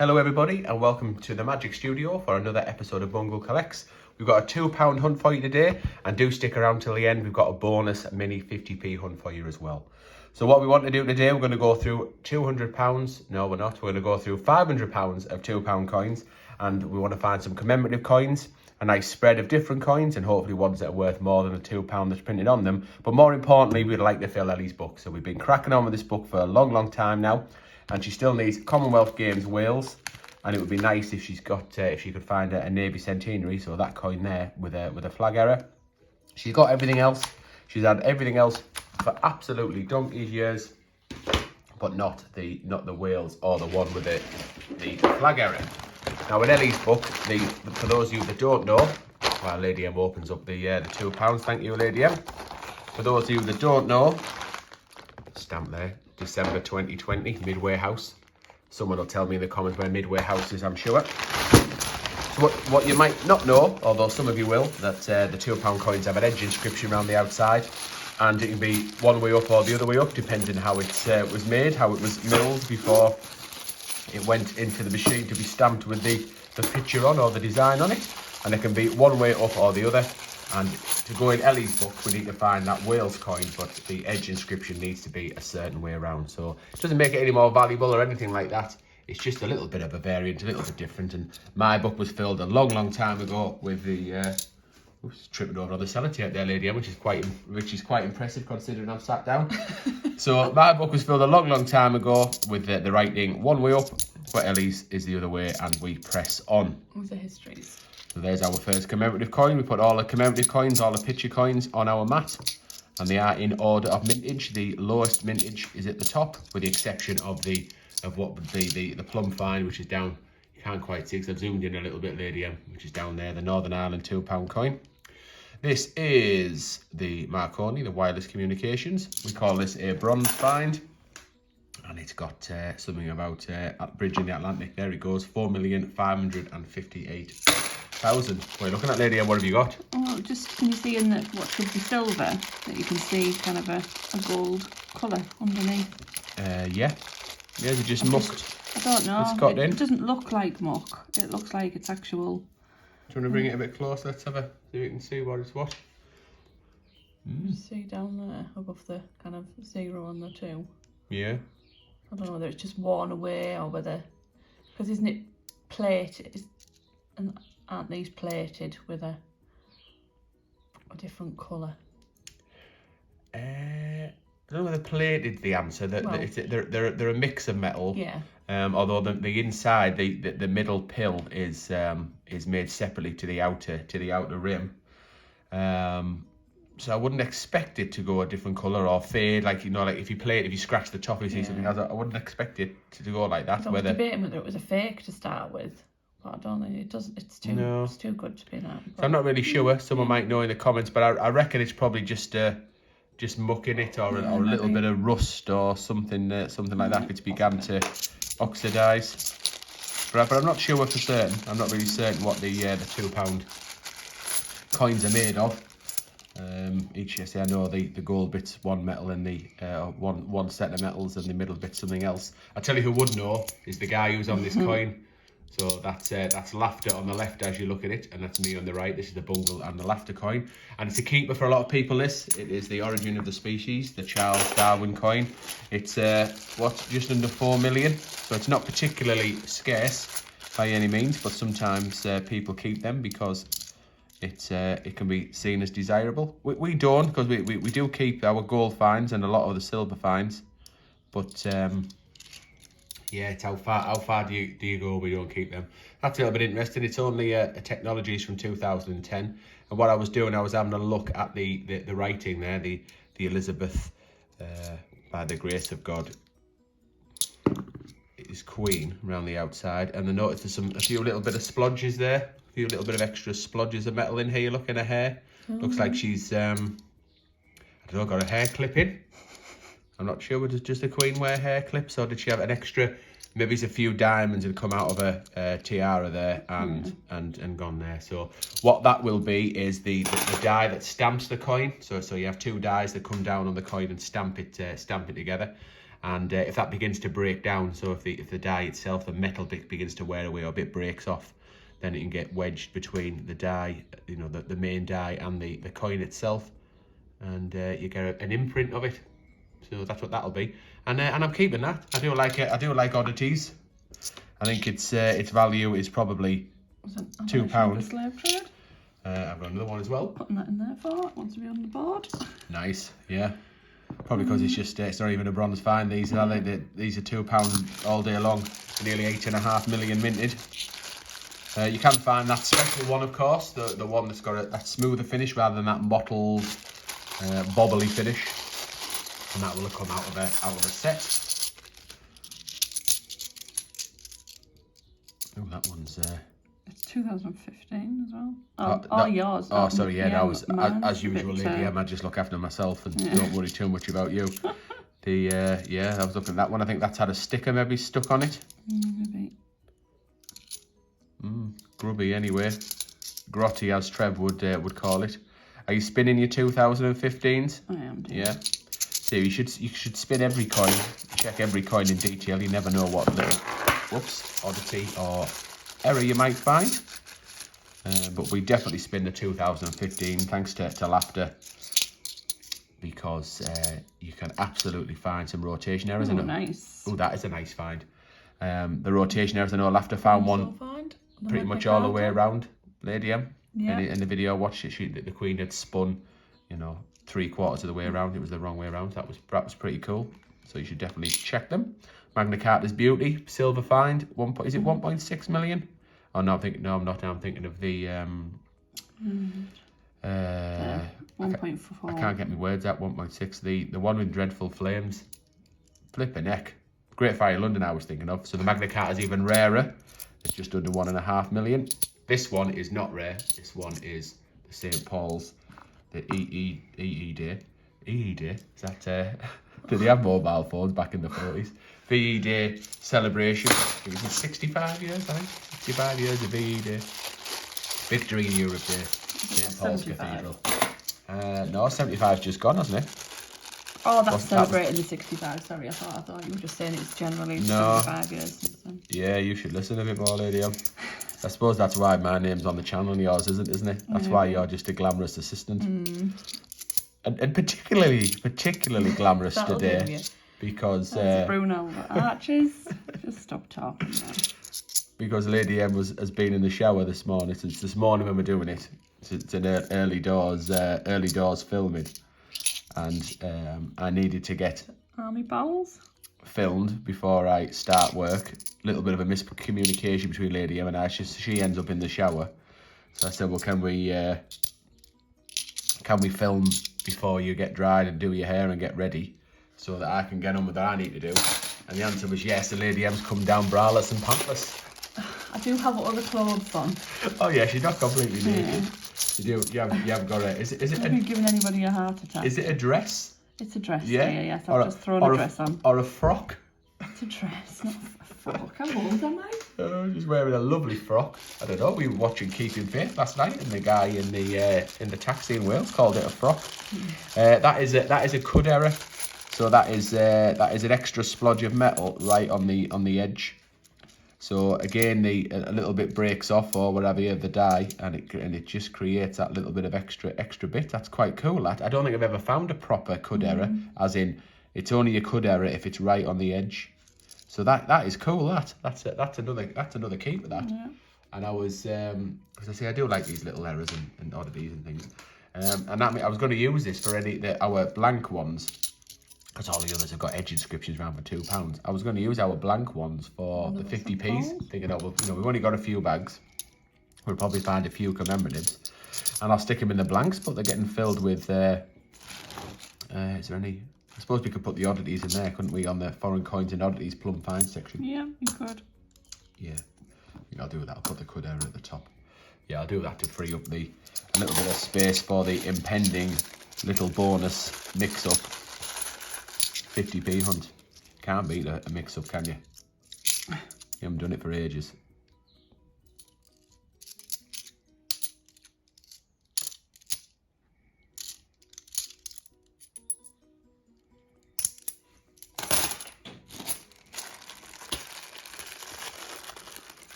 Hello everybody and welcome to the Magic Studio for another episode of Bungle Collects. We've got a £2 hunt for you today, and do stick around till the end. We've got a bonus mini 50p hunt for you as well. So what we want to do today, we're going to go through £200, no we're not, we're going to go through £500 of £2 coins, and we want to find some commemorative coins, a nice spread of different coins, and hopefully ones that are worth more than the £2 that's printed on them. But more importantly, we'd like to fill Ellie's book. So we've been cracking on with this book for a long time now, and she still needs Commonwealth Games Wales, and it would be nice if she's got if she could find a Navy Centenary, so that coin there with a flag error. She's got everything else. She's had everything else for absolutely donkey's years, but not the Wales or the one with the flag error. Now in Ellie's book, for those of you that don't know, while Lady M opens up the £2, thank you Lady M. For those of you that don't know, stamp there, December 2020, Midway House. Someone will tell me in the comments where Midway House is, I'm sure. So what you might not know, although some of you will, that the £2 coins have an edge inscription around the outside, and it can be one way up or the other way up, depending how it was made, how it was milled before it went into the machine to be stamped with the picture on or the design on it. And it can be one way up or the other. And to go in Ellie's book, we need to find that Wales coin, but the edge inscription needs to be a certain way around. So it doesn't make it any more valuable or anything like that. It's just a little bit of a variant, a little bit different. And my book was filled a long time ago with the... oops, tripping over on the sellotape there, Lady M, which is quite impressive considering I've sat down. So my book was filled a long time ago with the writing one way up, but Ellie's is the other way, and we press on. With the histories. So there's our first commemorative coin. We put all the commemorative coins, all the picture coins on our mat, and they are in order of mintage. The lowest mintage is at the top, with the exception of what would be the plum fine, which is down. You can't quite see because I've zoomed in a little bit, Lady M, which is down there, the Northern Ireland £2 coin. This is the Marconi, the wireless communications. We call this a bronze find, and it's got something about bridging the Atlantic. There it goes, 4,558,000. What are you looking at, Lady? What have you got? Oh, just can you see in what should be silver, that you can see kind of a gold colour underneath? Yeah, they just mucked. I don't know. It's got in. It doesn't look like muck. It looks like it's actual. Do you want to bring it a bit closer? Let's have a so you can see what it's what. See down there above the kind of 0 and the 2. Yeah. I don't know whether it's just worn away or whether, because isn't it plated? And aren't these plated with a different colour? I don't know whether plated the answer. They're a mix of metal. Yeah. Although the inside, the middle pill is made separately to the outer rim. So I wouldn't expect it to go a different colour or fade, like if you scratch the top, you see something else. I wouldn't expect it to go like that. I was debating whether it was a fake to start with, but I don't think it doesn't. It's too good to be that. So I'm not really sure. Someone might know in the comments, but I reckon it's probably just muck in it, or a little bit of rust or something like that, which began to oxidise. But I'm not sure for certain. I'm not really certain what the £2 coins are made of. Each year, I know the gold bit's one metal and the one set of metals, and the middle bit's something else. I tell you who would know is the guy who's on this coin. So that's laughter on the left as you look at it, and that's me on the right. This is the Bungle and the laughter coin, and it's a keeper for a lot of people. It is the origin of the species, the Charles Darwin coin. It's just under 4 million, so it's not particularly scarce by any means, but sometimes people keep them because it can be seen as desirable. We don't, because we do keep our gold finds and a lot of the silver finds, but yeah, it's how far do you go? We don't keep them. That's a little bit interesting. It's only a technologies from 2010, and what I was doing, I was having a look at the writing there, the Elizabeth, by the grace of God, is Queen around the outside, and I noticed there's a few little bit of splodges there, a few little bit of extra splodges of metal in here. Look at her hair. Looks like she's I don't know, got a hair clip in. I'm not sure, but does just the Queen wear hair clips, or did she have an extra, maybe it's a few diamonds had come out of a tiara there and gone there. So what that will be is the die that stamps the coin. So you have two dies that come down on the coin and stamp it together. And if that begins to break down, so if the die itself, the metal begins to wear away or a bit breaks off, then it can get wedged between the die, you know, the main die and the coin itself, and you get an imprint of it. So that's what that'll be. And I'm keeping that. I do like it. I do like oddities. I think its value is probably £2. I've got another one as well. Putting that in there for it. Wants to be on the board. Nice, yeah. Probably because it's just it's not even a bronze fine. These are these are £2 all day long. Nearly 8.5 million minted. You can find that special one, of course, the one that's got that smoother finish rather than that mottled, bobbly finish, and that will have come out of a set. Oh, that one's. It's 2015 as well. Yours. Oh, sorry, yeah, that was as usual, bit, Lady M. I just look after myself and don't worry too much about you. Yeah, I was looking at that one. I think that's had a sticker maybe stuck on it. Maybe. Grubby anyway. Grotty, as Trev would call it. Are you spinning your 2015s? I am. Yeah. So you should spin every coin, check every coin in detail. You never know what little oddity or error you might find. But we definitely spin the 2015 thanks to Laughter, because you can absolutely find some rotation errors. Nice. Oh, that is a nice find. The rotation errors, I know Laughter found one pretty much all the way around, Lady M. Yeah. In the video I watched it, the Queen had spun, you know, 3/4 of the way around. It was the wrong way around. That was pretty cool. So you should definitely check them. Magna Carta's Beauty, silver find. Is it 1.6 million? Oh no, I'm not. I'm thinking of the 1.4. I can't get my words out. 1.6. The one with dreadful flames. Flipping heck. Great Fire London I was thinking of. So the Magna Carta's even rarer. It's just under 1.5 million. This one is not rare. This one is the St. Paul's, the EE Day. EE Day? Is that, did they have mobile phones back in the 40s? VE Day celebration. It was 65 years, I think. 65 years of VE Day. Victory in Europe Day. St. Paul's 75. Cathedral. No, 75's just gone, hasn't it? Oh, that's celebrating the 65. Sorry, I thought you were just saying it's generally 75 years since then. Yeah, you should listen a bit more, Lady M. I suppose that's why my name's on the channel and yours isn't it? That's why you're just a glamorous assistant. And particularly glamorous today. Because Bruno Arches. Just stop talking now. Because Lady M has been in the shower this morning. Since this morning when we're doing it. It's an early doors filming. And I needed to get army balls filmed before I start work. A little bit of a miscommunication between Lady M and I. She ends up in the shower, so I said, "Well, can we film before you get dried and do your hair and get ready, so that I can get on with what I need to do?" And the answer was yes. The Lady M's come down braless and pantless. I do have other clothes on. Oh yeah, she's not completely naked. You have got a. Is it? Have you given anybody a heart attack? Is it a dress? It's a dress. Yeah. Yes. I've just thrown a dress on. Or a frock. It's a dress, not a frock. How old am I? Just wearing a lovely frock. I don't know. We were watching Keeping Faith last night, and the guy in the taxi in Wales called it a frock. That is a cud error. So that is an extra splodge of metal right on the edge. So again, a little bit breaks off or whatever of the die, and it just creates that little bit of extra bit. That's quite cool. That I don't think I've ever found a proper cud error, as in it's only a cud error if it's right on the edge. So that is cool. That's another key for that. Yeah. And I was because I say I do like these little errors and oddities and things, and that I was going to use this for our blank ones. Because all the others have got edge inscriptions around for £2. I was going to use our blank ones for the 50p's. Thinking, we've only got a few bags. We'll probably find a few commemoratives. And I'll stick them in the blanks, but they're getting filled with... is there any... I suppose we could put the oddities in there, couldn't we? On the foreign coins and oddities plum finds section. Yeah, you could. Yeah. I think I'll do that. I'll put the cud error at the top. Yeah, I'll do that to free up a little bit of space for the impending little bonus mix-up. 50p hunt. Can't beat a mix-up, can you? You haven't done it for ages.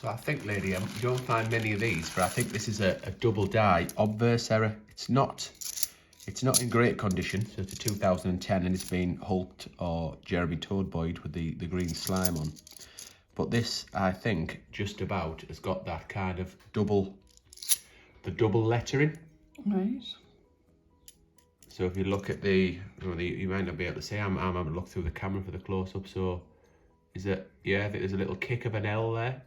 So I think, lady, you don't find many of these, but I think this is a double die obverse error. It's not in great condition. So it's a 2010 and it's been Hulked or Jeremy Toadboyd with the green slime on. But this, I think, just about has got that kind of double lettering. Right. So if you look at you might not be able to see, I'm having a look through the camera for the close-up. So is it, yeah, I think there's a little kick of an L there.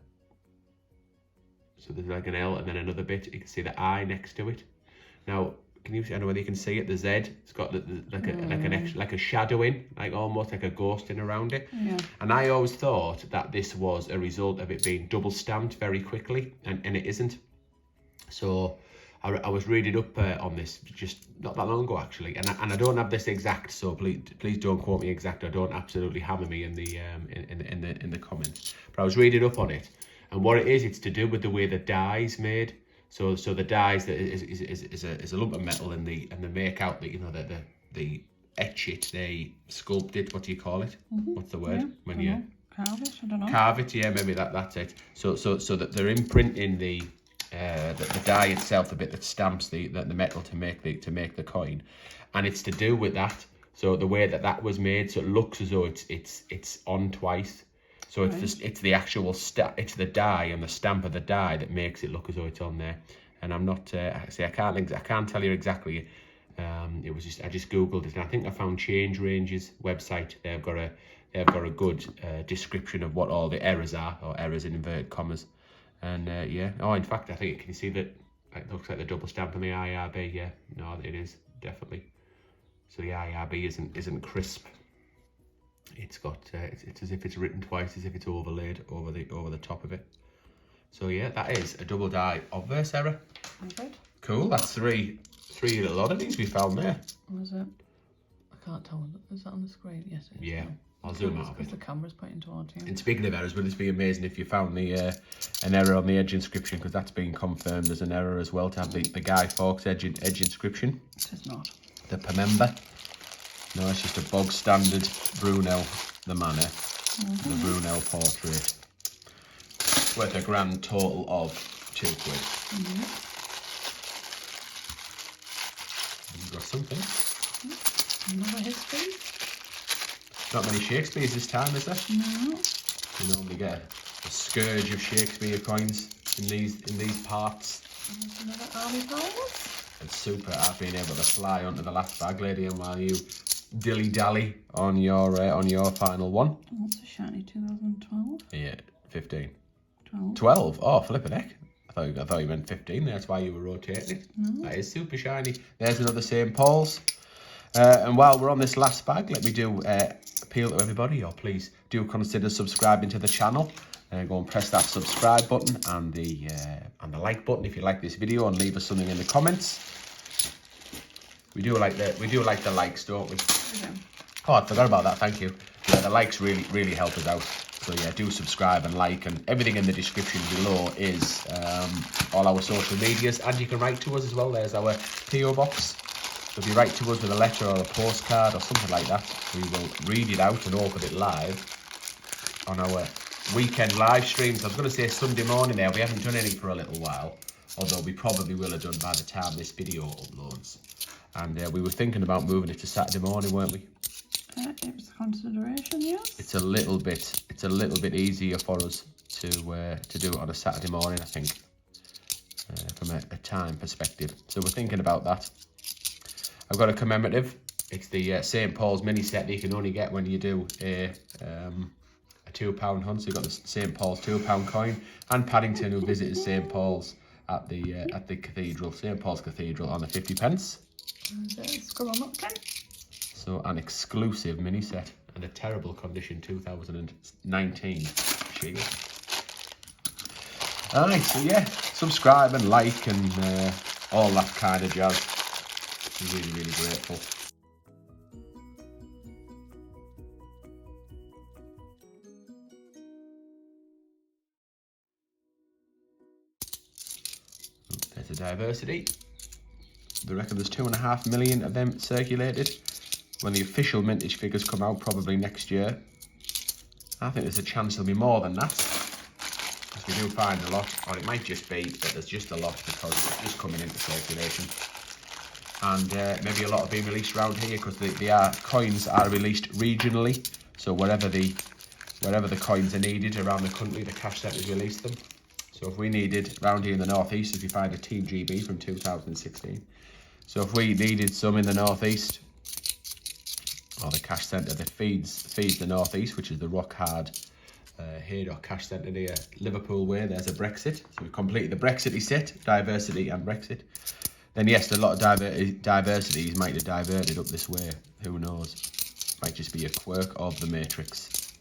So there's like an L and then another bit. You can see the I next to it. Now, can you? I don't know whether you can see it. The Z. It's got like a shadowing, like almost like a ghosting around it. Yeah. And I always thought that this was a result of it being double stamped very quickly, and it isn't. So I was reading up on this just not that long ago actually, and I don't have this exact. So please don't quote me exact. I don't absolutely hammer me in the comments. But I was reading up on it, and what it is, it's to do with the way the die is made. So the dies that is a lump of metal, and they make out that, you know, the etch it, they sculpt it. What do you call it? What's the word? Yeah, when you carve it? I don't know. Carve it, yeah, maybe that's it. So that they're imprinting the die itself, the bit that stamps the metal to make the coin, and it's to do with that. So the way that was made, so it looks as though it's on twice. So it's the actual it's the die and the stamp of the die that makes it look as though it's on there. And I'm not I can't tell you exactly. It was just, I just googled it, and I think I found Change Range's website. They've got a good description of what all the errors are, or errors in inverted commas. And yeah, oh, in fact, I think you can see that it looks like the double stamp on the IRB. Yeah, no, it is definitely. So the IRB isn't crisp. It's got it's as if it's written twice, as if it's overlaid over the top of it. So yeah, that is a double die obverse error. Okay. Cool. That's three little oddities we found there. Was it? I can't tell. Is that on the screen? Yes, it is. Yeah. I'll zoom out a bit. Because the camera's pointing towards you. And speaking of errors, would it be amazing if you found the an error on the edge inscription, because that's been confirmed as an error as well, to have the Guy Fawkes edge inscription. It is not. The Pemember. No, it's just a bog standard Brunel the Manor, the Brunel portrait. Worth a grand total of £2. You've got something. Another history. Not many Shakespeare's this time, is there? No. You normally get a scourge of Shakespeare coins in these parts. There's another army powers. It's super. I've been able to fly onto the last bag, lady, and while you dilly-dally on your final one. What's a shiny 2012? Yeah, 15. 12. 12? Oh, flipping heck. I thought you meant 15. That's why you were rotating it. No. That is super shiny. There's another St. Paul's. And while we're on this last bag, let me do appeal to everybody, or please do consider subscribing to the channel. Go and press that subscribe button and the like button if you like this video, and leave us something in the comments. We do like the likes, don't we? Yeah. Oh, I forgot about that. Thank you. Yeah, the likes really help us out. So yeah, do subscribe and like, and everything in the description below is all our social medias, and you can write to us as well. There's our PO box. So if you write to us with a letter or a postcard or something like that, we will read it out and open it live on our weekend live streams. I was going to say Sunday morning there. We haven't done any for a little while, although we probably will have done by the time this video uploads. And we were thinking about moving it to Saturday morning, weren't we? It was a consideration, yes. It's a little bit easier for us to do it on a Saturday morning, I think, from a time perspective. So we're thinking about that. I've got a commemorative. It's the St. Paul's mini set that you can only get when you do a £2 hunt. So you've got the St. Paul's £2 coin, and Paddington, who visited St. Paul's at the cathedral, St. Paul's Cathedral, on the 50p. Scroll on up, Ken. So an exclusive mini set, and a terrible condition 2019 Shield. Alright, so yeah, subscribe and like and all that kind of jazz. Really grateful. There's a diversity. They reckon there's 2.5 million of them circulated. When the official mintage figures come out, probably next year, I think there's a chance there'll be more than that. we do find a lot, or it might just be that there's just a lot because it's just coming into circulation. And maybe a lot have been released around here because the coins are released regionally. So wherever the coins are needed around the country, the cash centres release them. So if we needed around here in the northeast, if you find a Team GB from 2016. So if we needed some in the northeast, or the cash centre that feeds the northeast, which is the rock hard Haydock cash centre near Liverpool way. There's a Brexit. So we've completed the Brexity set, diversity and Brexit. Then yes, a lot of diversities might have diverted up this way. Who knows? Might just be a quirk of the matrix.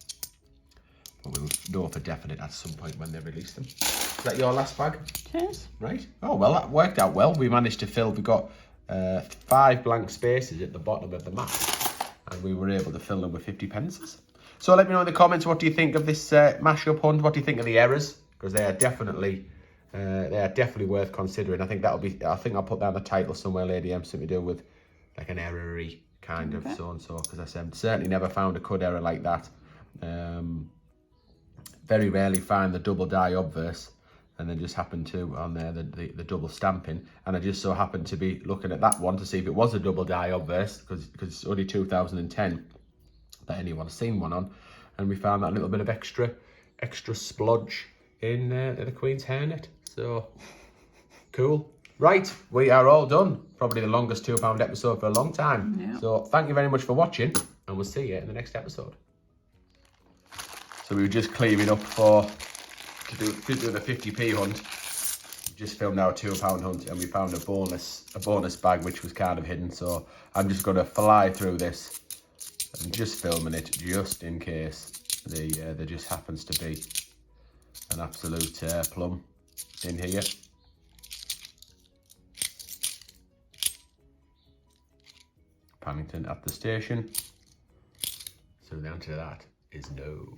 But we will know for definite at some point when they release them. Is that your last bag? Cheers. Right. Oh, well, that worked out well. We managed to fill, we got 5 blank spaces at the bottom of the map. And we were able to fill them with 50 pences. So let me know in the comments, what do you think of this mashup hunt? What do you think of the errors? Because they are definitely worth considering. I think I'll put that in the title somewhere, Lady M, something to do with like an error-y kind of so-and-so. Because I said, certainly never found a cud error like that. Very rarely find the double die obverse. And then just happened to on there the double stamping, and I just so happened to be looking at that one to see if it was a double die obverse because it's only 2010 that anyone's seen one on, and we found that little bit of extra splodge in the Queen's hairnet. So cool. Right, we are all done. Probably the longest £2 episode for a long time. Yeah. So thank you very much for watching, and we'll see you in the next episode. So we were just clearing up to do the 50p hunt. Just filmed our £2 hunt, and we found a bonus bag which was kind of hidden. So I'm just going to fly through this and just filming it just in case there just happens to be an absolute plum in here. Paddington at the station. So the answer to that is no.